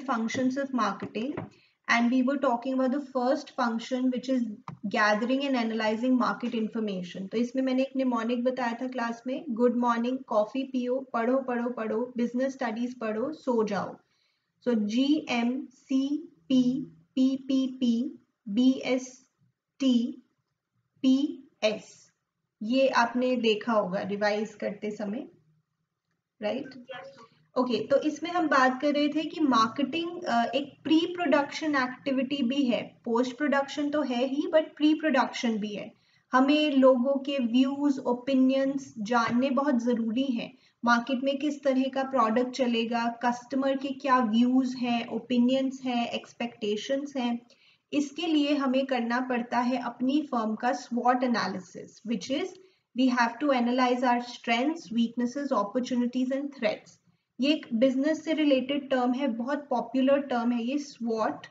functions of marketing, and we were talking about the first function, which is gathering and analyzing market information. तो इसमें मैंने एक mnemonic बताया था class में, good morning, coffee पियो, पढ़ो पढ़ो पढ़ो, business studies पढ़ो, सो जाओ. So GMCP PPP BSTPS, ये आपने देखा होगा रिवाइज करते समय, राइट? ओके, तो इसमें हम बात कर रहे थे कि मार्केटिंग एक प्री प्रोडक्शन एक्टिविटी भी है. पोस्ट प्रोडक्शन तो है ही, बट प्री प्रोडक्शन भी है. हमें लोगों के व्यूज, ओपिनियंस जानने बहुत ज़रूरी है. मार्केट में किस तरह का प्रोडक्ट चलेगा, कस्टमर के क्या व्यूज हैं, ओपिनियंस हैं, एक्सपेक्टेशंस हैं. इसके लिए हमें करना पड़ता है अपनी फर्म का SWOT analysis, which is we have to analyse our strengths, weaknesses, opportunities and threats. ये एक बिजनेस से रिलेटेड टर्म है, बहुत पॉपुलर टर्म है ये SWOT.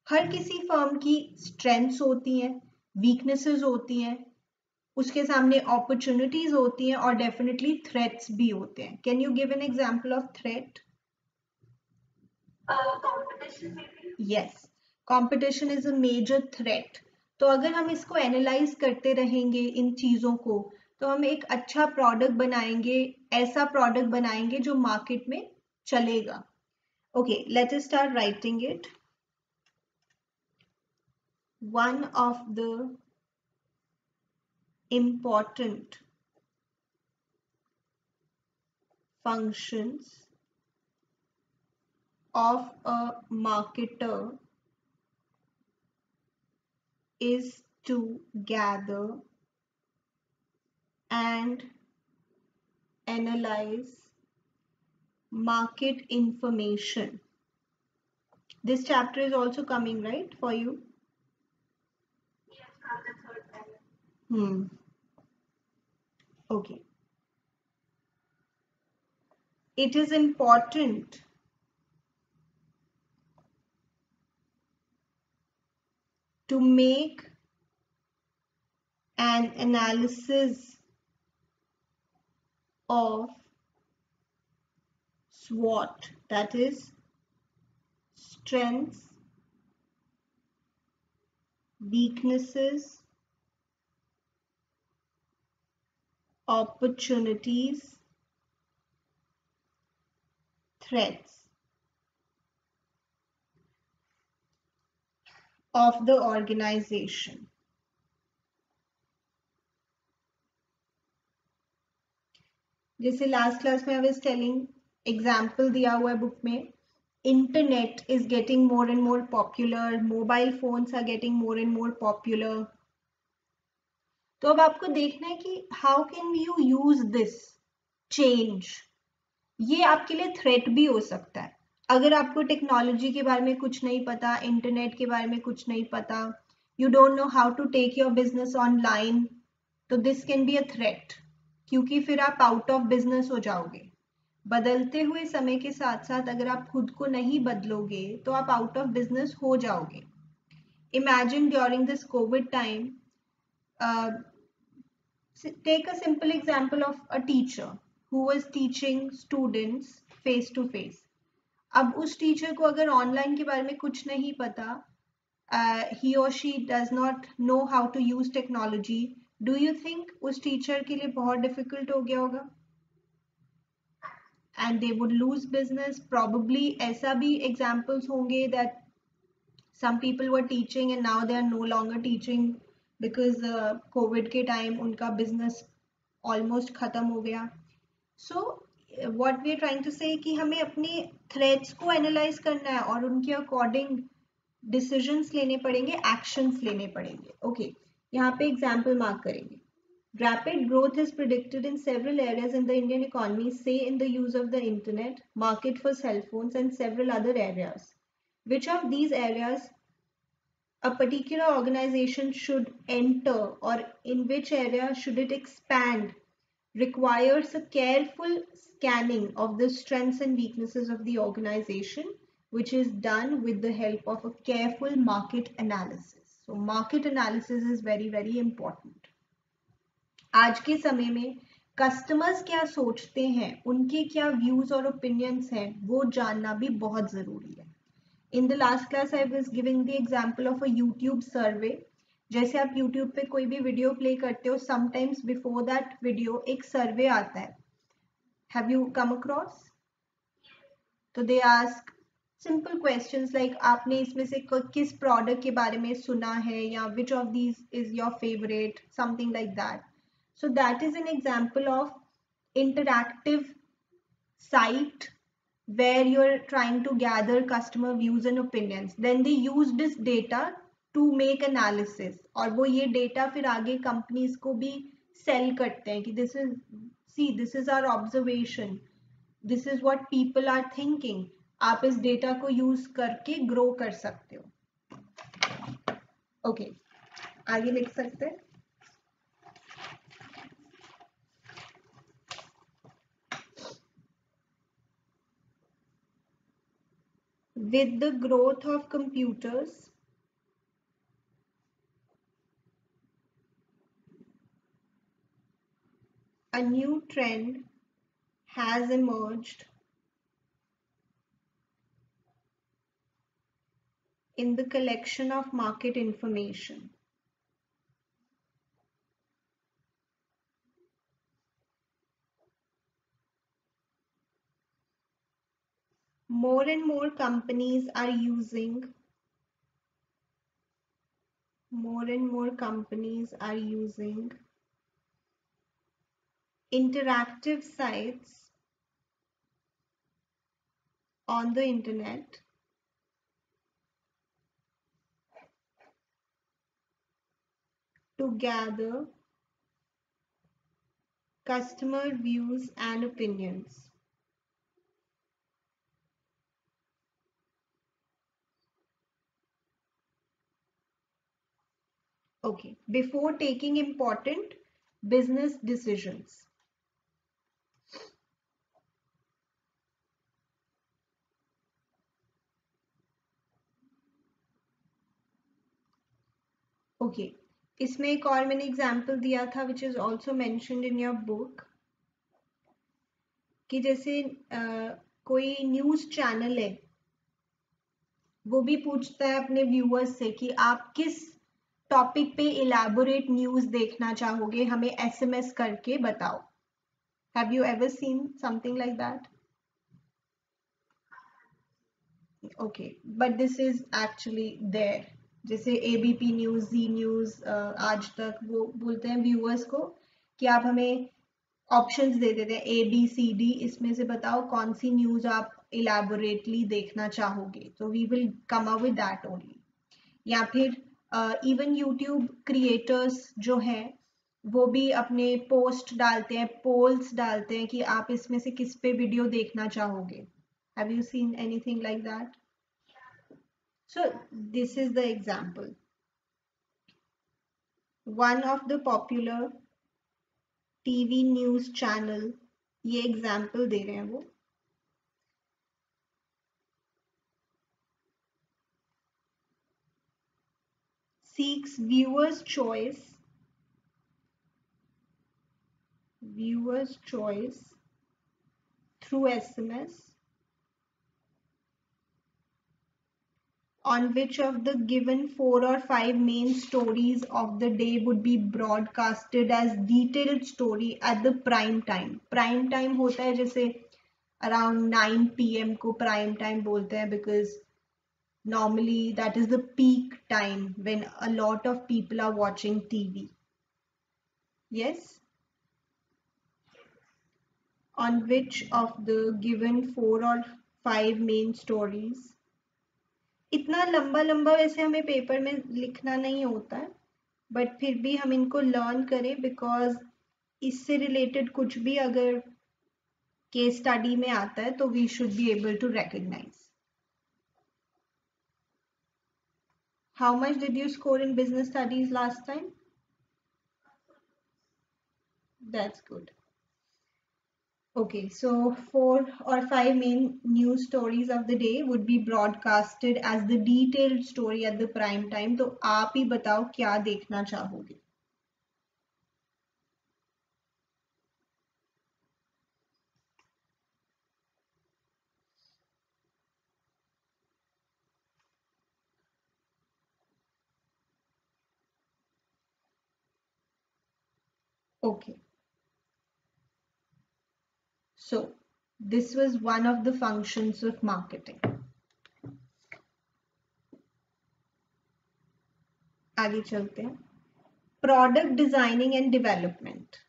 हर किसी फर्म की स्ट्रेंथ्स होती हैं, वीकनेसेस होती हैं, उसके सामने अपॉर्चुनिटीज होती हैं और डेफिनेटली थ्रेट्स भी होते हैं. Can you give an example of threat? Competition. Yes, competition is a major threat. तो अगर हम इसको एनालाइज करते रहेंगे इन चीज़ों को, तो हम एक अच्छा प्रोडक्ट बनाएंगे, ऐसा प्रोडक्ट बनाएंगे जो मार्केट में चलेगा. Okay, let us start writing it. One of the important functions of a marketer is to gather and analyze market information. This chapter is also coming, right, for you? Yes, from the third paragraph. Okay. It is important to make an analysis of SWOT, that is strengths, weaknesses, opportunities, threats of the organization. जैसे last class में I was telling, example दिया हुआ है book में, internet is getting more and more popular, mobile phones are getting more and more popular. तो अब आपको देखना है कि how can you use this change. ये आपके लिए थ्रेट भी हो सकता है. अगर आपको टेक्नोलॉजी के बारे में कुछ नहीं पता, इंटरनेट के बारे में कुछ नहीं पता, you don't know how to take your business online, तो this can be a threat, क्योंकि फिर आप आउट ऑफ बिजनेस हो जाओगे. बदलते हुए समय के साथ साथ अगर आप खुद को नहीं बदलोगे तो आप आउट ऑफ बिजनेस हो जाओगे. Imagine during this Covid time, take a simple example of a teacher who was teaching students face to face. अब उस टीचर को अगर ऑनलाइन के बारे में कुछ नहीं पता, he or she does not know how to use technology, do you think उस टीचर के लिए बहुत डिफिकल्ट हो गया होगा? And they would lose business. Probably ऐसा भी examples होंगे that some people were teaching and now they are no longer teaching because COVID के time उनका business almost खत्म हो गया. So what we are trying to say कि हमें अपने threats को analyze करना है और उनके according decisions लेने पड़ेंगे, actions लेने पड़ेंगे. Okay, यहाँ पे example mark करेंगे. Rapid growth is predicted in several areas in the Indian economy, say in the use of the internet, market for cell phones and several other areas. Which of these areas a particular organization should enter, or in which area should it expand, requires a careful scanning of the strengths and weaknesses of the organization, which is done with the help of a careful market analysis. So market analysis is very, very important. आज के समय में customers क्या सोचते हैं, उनके क्या views और ओपिनियंस हैं, वो जानना भी बहुत ज़रूरी है. In the last class I was giving the example of a YouTube survey. जैसे आप YouTube पे कोई भी वीडियो प्ले करते हो, sometimes before that video एक सर्वे आता है. Have you come across? तो they ask simple questions like आपने इसमें से किस प्रोडक्ट के बारे में सुना है, या which of these is your favorite, something like that. So that is an example of interactive site where you're trying to gather customer views and opinions. Then they use this data to make analysis, और वो ये data फिर आगे companies को भी sell करते हैं कि this is our observation, this is what people are thinking. आप इस data को use करके grow कर सकते हो. Okay, आगे लिख सकते हैं. With the growth of computers, a new trend has emerged in the collection of market information. More and more companies are using interactive sites on the internet to gather customer views and opinions. Okay, before taking important business decisions. Okay, इसमें एक और मैंने example दिया था which is also mentioned in your book, कि जैसे कोई news channel है, वो भी पूछता है अपने व्यूअर्स से कि आप किस टॉपिक पे इलैबोरेट न्यूज़ देखना चाहोगे, हमें SMS करके बताओ. Have you ever seen something like that? Okay, but this is actually there. जैसे ABP न्यूज़, जी न्यूज़, आज तक, वो बोलते हैं व्यूअर्स को कि आप हमें ऑप्शंस दे देते हैं ABCD, इसमें से बताओ कौन सी न्यूज़ आप इलैबोरेटली देखना चाहोगे, तो we will come up with that only. या फिर इवन यूट्यूब क्रिएटर्स जो हैं वो भी अपने पोस्ट डालते हैं, पोल्स डालते हैं कि आप इसमें से किस पे वीडियो देखना चाहोगे. Have you seen anything like that? So this is the example. One of the popular TV news channel, ये example दे रहे हैं वो, seeks viewers choice through SMS on which of the given 4 or 5 main stories of the day would be broadcasted as detailed story at the prime time. Prime time होता है जैसे around 9 PM को prime time बोलते हैं, because normally that is the peak time when a lot of people are watching TV. Yes? On which of the given 4 or 5 main stories. इतना लंबा लंबा वैसे हमें पेपर में लिखना नहीं होता है, बट फिर भी हम इनको लर्न करें, बिकॉज इससे रिलेटेड कुछ भी अगर केस स्टडी में आता है तो we should be able to recognise. How much did you score in business studies last time? That's good. Okay, so 4 or 5 main news stories of the day would be broadcasted as the detailed story at the prime time. तो आप ही बताओ क्या देखना चाहोगे. Okay, so this was one of the functions of marketing. आगे चलते हैं. Product designing and development.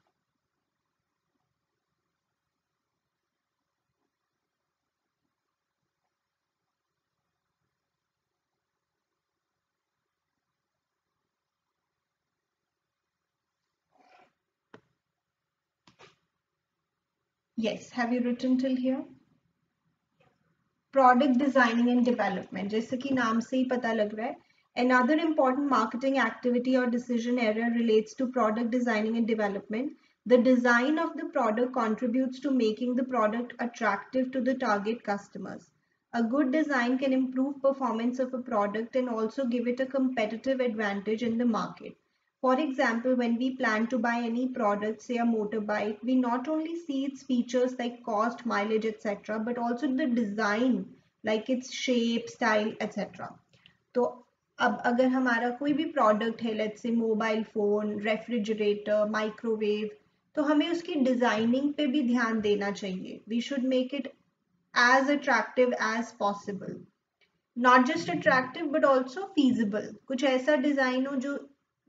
Yes, have you written till here? Product designing and development, जैसे कि नाम से ही पता लग रहा है. Another important marketing activity or decision area relates to product designing and development. The design of the product contributes to making the product attractive to the target customers. A good design can improve performance of a product and also give it a competitive advantage in the market. For example, when we plan to buy any product, say a motorbike, we not only see its features like cost, mileage, etc., but also the design, like its shape, style, etc. तो अब अगर हमारा कोई भी product है, let's say mobile phone, refrigerator, microwave, तो हमें उसकी डिजाइनिंग पे भी ध्यान देना चाहिए. We should make it as attractive as possible. Not just attractive but also feasible. कुछ ऐसा डिजाइन हो जो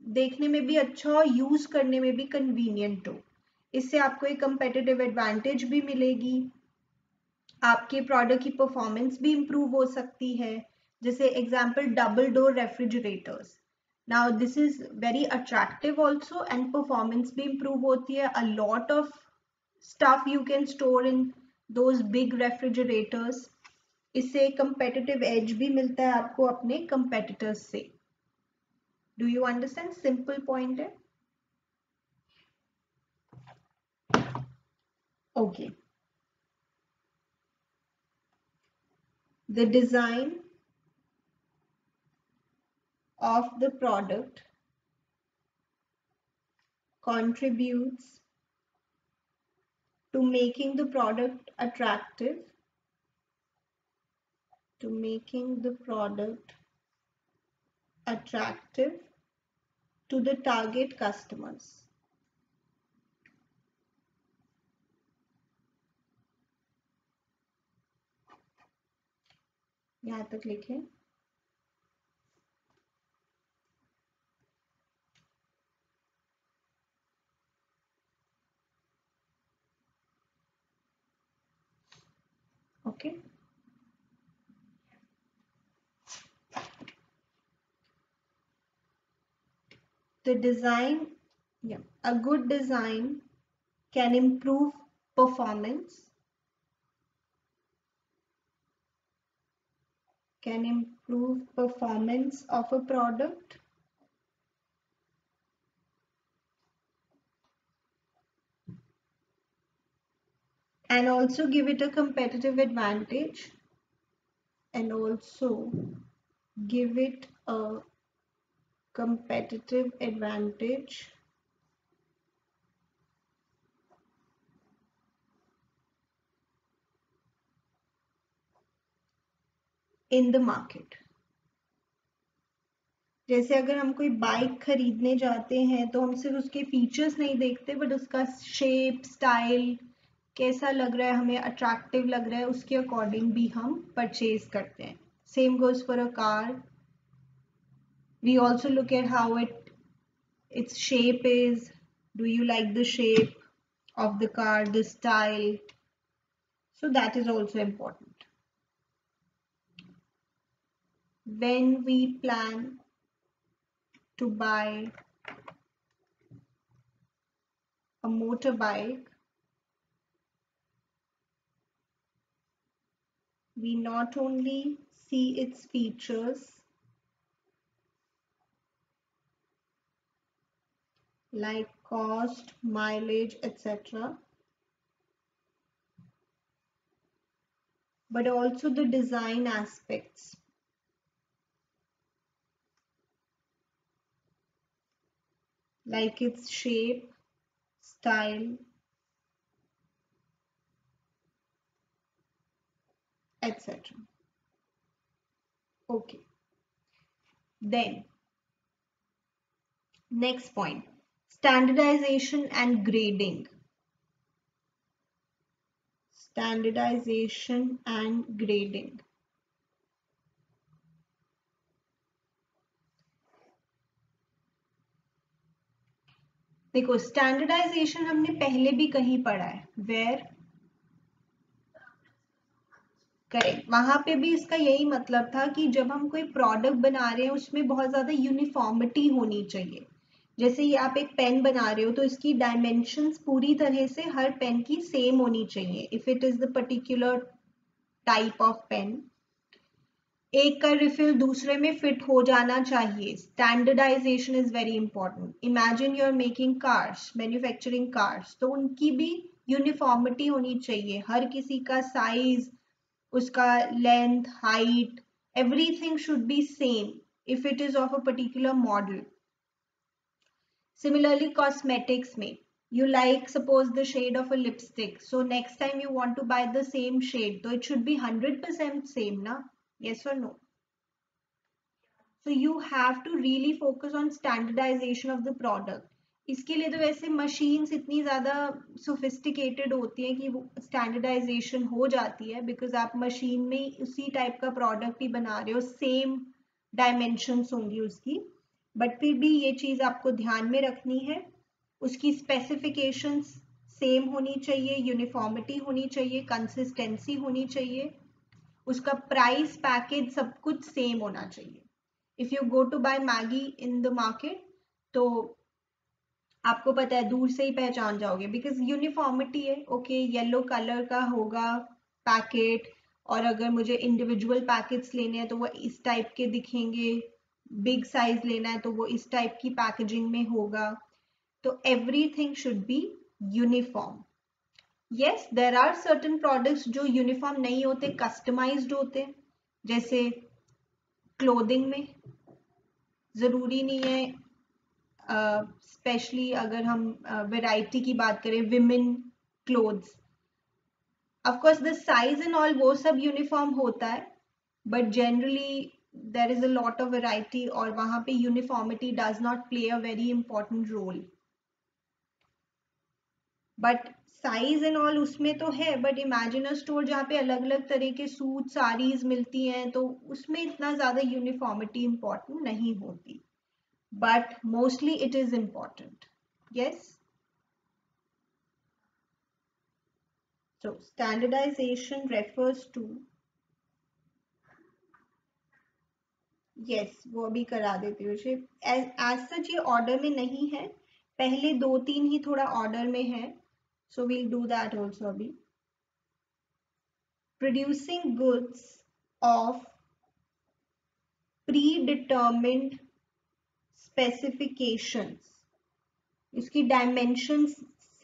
देखने में भी अच्छा हो, यूज करने में भी कन्वीनियंट हो. इससे आपको एक कंपेटिटिव एडवांटेज भी मिलेगी, आपके प्रोडक्ट की परफॉर्मेंस भी इंप्रूव हो सकती है. जैसे example double door refrigerators. Now this is very attractive also and performance भी इंप्रूव होती है. अ lot of stuff you can store in those big refrigerators. इससे competitive edge भी मिलता है आपको अपने competitors से. Do you understand? Simple point है. Okay. The design of the product contributes to making the product attractive, to making the product attractive to the target customers. यहाँ तक लिखें. Okay. The design, yeah, a good design can improve performance, of a product and also give it a competitive advantage, and also give it a competitive advantage in the market. जैसे अगर हम कोई bike खरीदने जाते हैं तो हम सिर्फ उसके फीचर्स नहीं देखते बट उसका शेप, स्टाइल कैसा लग रहा है, हमें अट्रैक्टिव लग रहा है, उसके अकॉर्डिंग भी हम परचेज करते हैं. Same goes for a car. We also look at how its shape is. Do you like the shape of the car, the style? So that is also important. When we plan to buy a motorbike, we not only see its features like cost, mileage, etc., but also the design aspects. Like its shape, style, etc. Okay. Then, next point. Standardization and grading. Standardization and grading. देखो standardisation हमने पहले भी कहीं पढ़ा है, where, correct, वहां पे भी इसका यही मतलब था कि जब हम कोई प्रोडक्ट बना रहे हैं उसमें बहुत ज्यादा यूनिफॉर्मिटी होनी चाहिए। जैसे ये आप एक पेन बना रहे हो तो इसकी डायमेंशंस पूरी तरह से हर पेन की सेम होनी चाहिए। If it is the particular type of pen, एक का रिफिल दूसरे में फिट हो जाना चाहिए। Standardisation is very important. Imagine you are making cars, manufacturing cars, तो उनकी भी यूनिफॉर्मिटी होनी चाहिए। हर किसी का साइज, उसका length, height, everything should be same if it is of a particular model. Similarly, cosmetics में you like suppose the shade of a lipstick, so next time you want to buy the same shade, so it should be 100% same na, yes or no? So you have to really focus on standardization of the product. इसके लिए तो वैसे machines इतनी ज़्यादा sophisticated होती हैं कि वो स्टैंडर्डाइजेशन हो जाती है, बिकॉज आप मशीन में उसी टाइप का प्रोडक्ट ही बना रहे हो, सेम डायमेंशंस होंगी उसकी। बट फिर भी ये चीज़ आपको ध्यान में रखनी है, उसकी स्पेसिफिकेशंस सेम होनी चाहिए, यूनिफॉर्मिटी होनी चाहिए, कंसिस्टेंसी होनी चाहिए, उसका प्राइस, पैकेज, सब कुछ सेम होना चाहिए। If you go to buy Maggi in the market तो आपको पता है, दूर से ही पहचान जाओगे, बिकॉज यूनिफॉर्मिटी है। ओके, येलो कलर का होगा पैकेट, और अगर मुझे इंडिविजुअल पैकेट्स लेने हैं तो वो इस टाइप के दिखेंगे, बिग साइज लेना है तो वो इस टाइप की पैकेजिंग में होगा। तो everything should be uniform. Yes, there are certain products जो यूनिफॉर्म नहीं होते, कस्टमाइज्ड होते, जैसे क्लोथिंग में जरूरी नहीं है, स्पेशली अगर हम वैरायटी की बात करें, women clothes, of course the size and all वो सब यूनिफॉर्म होता है, but generally there is a lot of variety और वहां पे uniformity does not play a very important role. But size and all उसमें तो है, बट इमेजिन अ स्टोर जहाँ पे अलग अलग तरह के सूट, साड़ीज मिलती हैं, तो उसमें इतना ज्यादा यूनिफॉर्मिटी इंपॉर्टेंट नहीं होती, but mostly it is important. Yes. So standardization refers to, yes, वो भी करा देती हूँ। as such ये order में नहीं है, पहले दो तीन ही थोड़ा order में है, so we'll do that also अभी। Producing goods of predetermined specifications, इसकी dimensions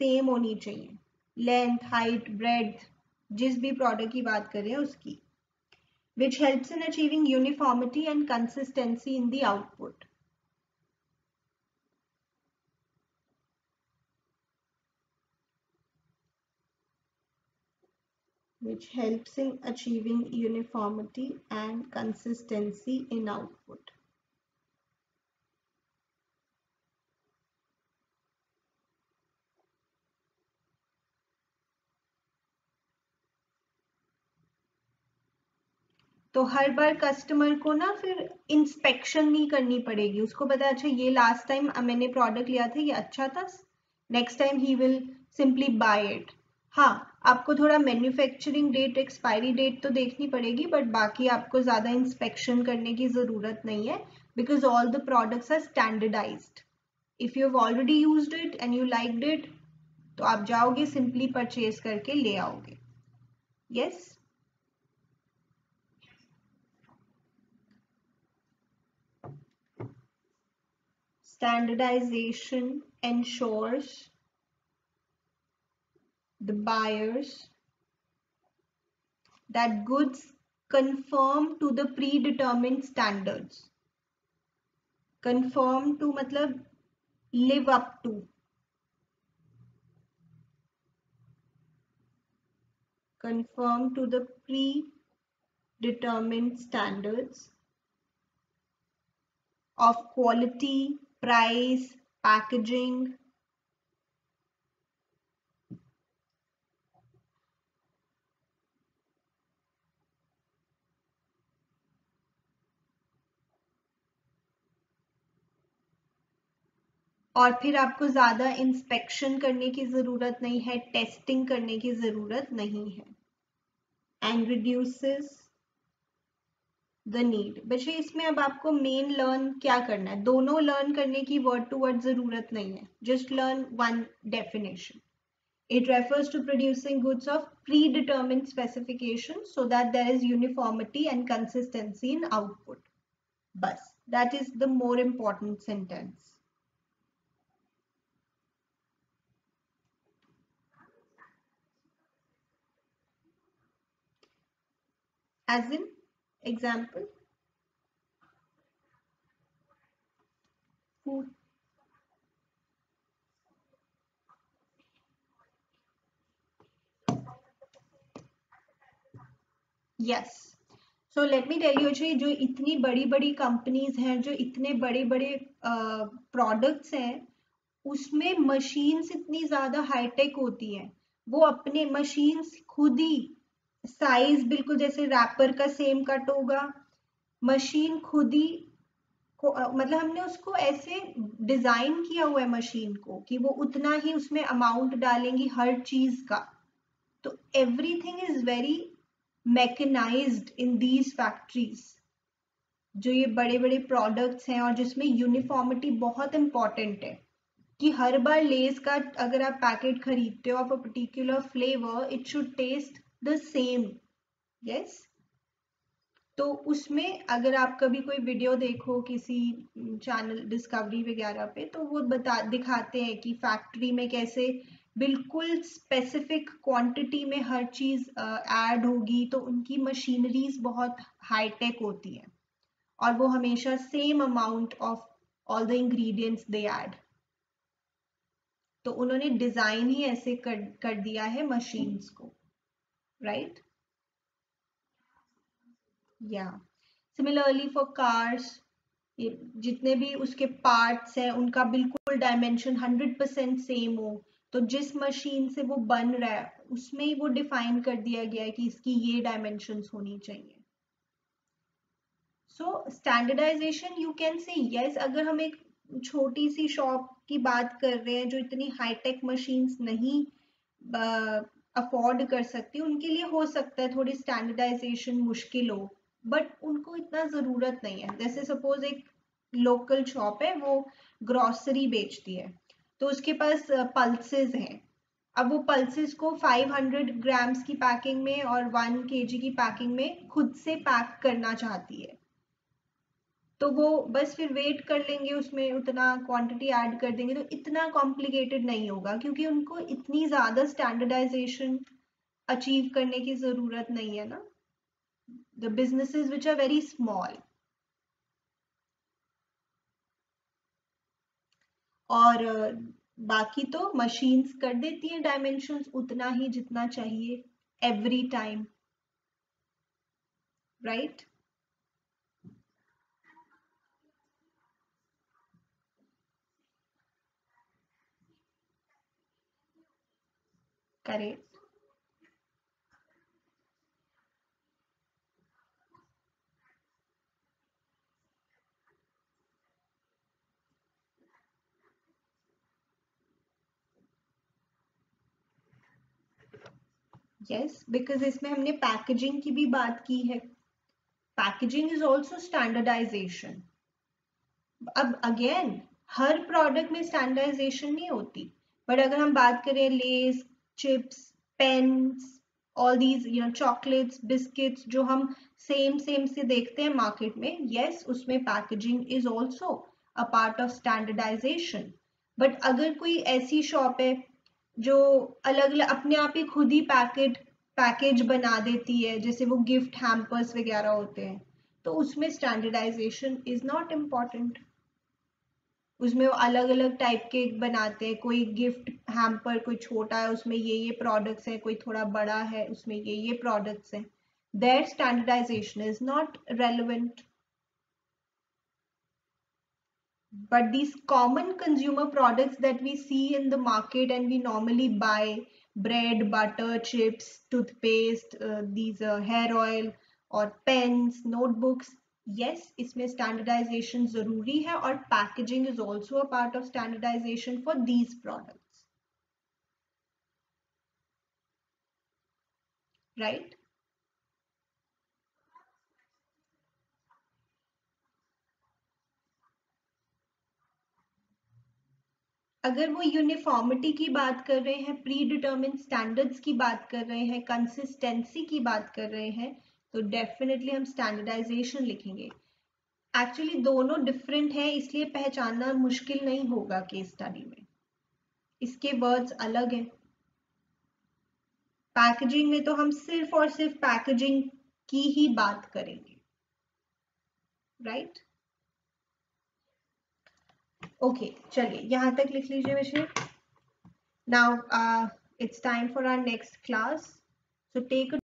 सेम होनी चाहिए, लेंथ, हाइट, ब्रेड्थ, जिस भी प्रोडक्ट की बात करें उसकी, which helps in achieving uniformity and consistency in the output. Which helps in achieving uniformity and consistency in output. तो हर बार कस्टमर को ना फिर इंस्पेक्शन नहीं करनी पड़ेगी, उसको पता है अच्छा ये लास्ट टाइम मैंने प्रोडक्ट लिया था, ये अच्छा था, next time he will simply buy it. हाँ, आपको थोड़ा मैन्युफैक्चरिंग डेट, एक्सपायरी डेट तो देखनी पड़ेगी, बट बाकी आपको ज़्यादा इंस्पेक्शन करने की ज़रूरत नहीं है, because all the products are standardised. If you have already used it and you liked it, तो आप जाओगे, सिंपली परचेज करके ले आओगे। Yes. Standardization ensures the buyers that goods conform to the predetermined standards. Conform to मतलब live up to. Conform to the predetermined standards of quality, price, packaging, और फिर आपको ज़्यादा इंस्पेक्शन करने की ज़रूरत नहीं है, टेस्टिंग करने की ज़रूरत नहीं है, एंड रिड्यूसेस द नीड। बच्चे इसमें अब आपको मेन लर्न क्या करना है, दोनों लर्न करने की वर्ड टू वर्ड ज़रूरत नहीं है, just learn one definition. It refers to producing goods of predetermined specification so that there is uniformity and consistency in output. Bas, that is the more important sentence. As in, example, food. Yes. So let me tell you, जी जो इतनी बड़ी बड़ी companies हैं, जो इतने बड़े बड़े products हैं, उसमें मशीन्स इतनी ज्यादा हाईटेक होती हैं, वो अपने मशीन्स खुद ही साइज बिल्कुल जैसे रैपर का सेम कट होगा, मशीन खुद ही मतलब हमने उसको ऐसे डिजाइन किया हुआ है मशीन को कि वो उतना ही उसमें अमाउंट डालेंगी हर चीज का. तो everything is very mechanised in these factories, जो ये बड़े बड़े प्रोडक्ट्स हैं और जिसमें यूनिफॉर्मिटी बहुत इंपॉर्टेंट है कि हर बार लेस का अगर आप पैकेट खरीदते हो of a particular flavour, it should taste the same. Yes. तो उसमें अगर आप कभी कोई वीडियो देखो किसी चैनल डिस्कवरी वगैरह पे, तो वो दिखाते हैं कि फैक्ट्री में कैसे बिल्कुल स्पेसिफिक क्वांटिटी में हर चीज ऐड होगी, तो उनकी मशीनरीज बहुत हाईटेक होती हैं और वो हमेशा same amount of all the ingredients they add. तो उन्होंने डिजाइन ही ऐसे कर दिया है मशीन्स को, राइट. या सिमिलरली फॉर कार्स, जितने भी उसके पार्ट्स हैं उनका बिल्कुल डायमेंशन 100% सेम हो, तो जिस मशीन से वो बन रहा है उसमें ही वो डिफाइन कर दिया गया है कि इसकी ये डायमेंशंस होनी चाहिए. So standardization you can say yes, अगर हम एक छोटी सी शॉप की बात कर रहे हैं जो इतनी हाईटेक मशीन्स नहीं अफोर्ड कर सकती, उनके लिए हो सकता है थोड़ी स्टैंडर्डाइजेशन मुश्किल हो, बट उनको इतना ज़रूरत नहीं है. जैसे सपोज एक लोकल शॉप है, वो ग्रॉसरी बेचती है, तो उसके पास पल्सेस हैं. अब वो पल्सेस को 500 ग्राम्स की पैकिंग में और 1 kg की पैकिंग में खुद से पैक करना चाहती है, तो वो बस फिर वेट कर लेंगे, उसमें उतना क्वांटिटी ऐड कर देंगे, तो इतना कॉम्प्लिकेटेड नहीं होगा क्योंकि उनको इतनी ज़्यादा स्टैंडर्डाइजेशन अचीव करने की ज़रूरत नहीं है ना. The businesses which are very small. और बाकी तो मशीन्स कर देती हैं डायमेंशंस उतना ही जितना चाहिए every time, right. Correct. Yes, because इसमें हमने पैकेजिंग की भी बात की है. Packaging is also standardisation. अब अगेन हर प्रोडक्ट में स्टैंडर्डाइजेशन नहीं होती, बट अगर हम बात करें Lay's, chips, pens, all these chocolates, biscuits जो हम सेम सेम से देखते हैं मार्केट में, यस उसमें packaging is also a part of standardisation. But अगर कोई ऐसी शॉप है जो अलग अलग अपने आप ही खुद ही पैकेज बना देती है, जैसे वो गिफ्ट हैम्पर्स वगैरह होते हैं, तो उसमें स्टैंडर्डाइजेशन इज नॉट इम्पॉर्टेंट. उसमें वो अलग अलग टाइप के बनाते हैं, कोई गिफ्ट हैम्पर कोई छोटा है उसमें ये प्रोडक्ट्स हैं, कोई थोड़ा बड़ा है उसमें ये प्रोडक्ट्स हैं. There standardisation is not relevant. But these common consumer products that we see in the market and we normally buy, bread, butter, chips, toothpaste, these hair oil or pens, notebooks, yes, इसमें standardisation जरूरी है और packaging is also a part of standardisation for these products, right? अगर वो uniformity की बात कर रहे हैं, प्री डिटर्मिन स्टैंडर्ड्स की बात कर रहे हैं, कंसिस्टेंसी की बात कर रहे हैं, तो डेफिनेटली हम स्टैंडर्डाइजेशन लिखेंगे। एक्चुअली दोनों डिफरेंट है, इसलिए पहचानना मुश्किल नहीं होगा केस स्टडी में, इसके वर्ड्स अलग हैं। पैकेजिंग में तो हम सिर्फ और सिर्फ पैकेजिंग की ही बात करेंगे, राइट? ओके, चलिए यहां तक लिख लीजिए विषय। Now it's time for our next class, so take